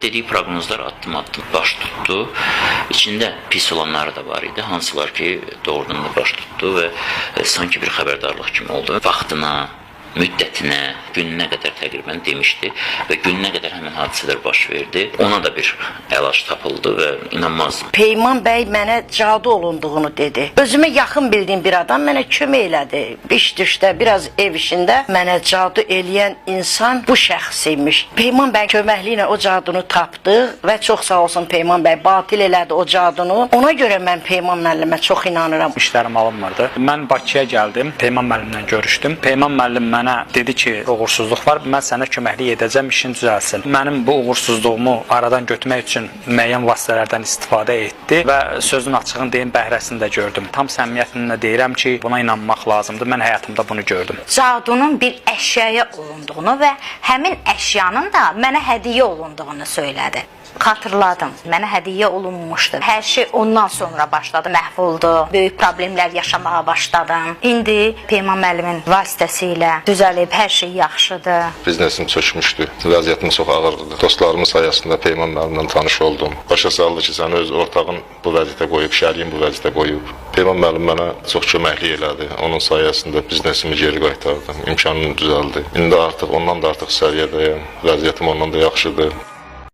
Dediği proqnozlar addım-addım baş tutdu. İçində pis olanları da var idi, hansılar ki, doğrudan da baş tutdu və sanki bir xəbərdarlıq kimi oldu. Vaxtına, müddətinə, gününə qədər təqribən demişdi və gününə qədər həmin hadisələr baş verdi. Ona da bir əlac tapıldı və inanmazdım. Peyman bəy mənə cadu olunduğunu dedi. Özümə yaxın bildiyim bir adam mənə kömək elədi. İş-düşdə, biraz ev işində mənə cadu eləyən insan bu şəxs imiş. Peyman bəy köməkliyi ilə o cadunu tapdıq və çox sağ olsun Peyman bəy batil elədi o cadunu. Ona görə mən Peyman müəllimə çox inanıram. İşlərim alınmırdı. Mən Bakıya gəldim, Peyman müəllimlə görüşdüm. Peyman müəllim mənə dedi ki, uğursuzluq var, mən sənə köməklik edəcəm, işin düzəlsin. Mənim bu uğursuzluğumu aradan götürmək üçün müəyyən vasitələrdən istifadə etdi və sözün açığını deyim, bəhrəsini də gördüm. Tam səmimiyyətimlə deyirəm ki, buna inanmaq lazımdır. Mən həyatımda bunu gördüm. Cadunun bir əşyaya olunduğunu və həmin əşyanın da mənə hədiyyə olunduğunu söylədi. Xatırladım, mənə hədiyyə olunmuşdu. Hər şey ondan sonra başladı, məhv oldu. Böyük problemlər yaşamağa başladım. İndi Peyman müəllimin vasitəsilə düzəlib, hər şey yaxşıdır. Biznesim çökmüşdü, vəziyyətim çox ağırdı. Dostlarımın sayəsində Peyman müəllimlə tanış oldum. Başa saldı ki, səni öz ortağın bu vəziyyətə qoyub, şəriyin bu vəziyyətə qoyub. Peyman müəllim mənə çox köməklik elədi. Onun sayəsində biznesimi geri qaytardım, imkanım düzəldi. İndi artıq ondan da artıq səviyyədəyəm, vəziyyətim ondan da yaxşıdır.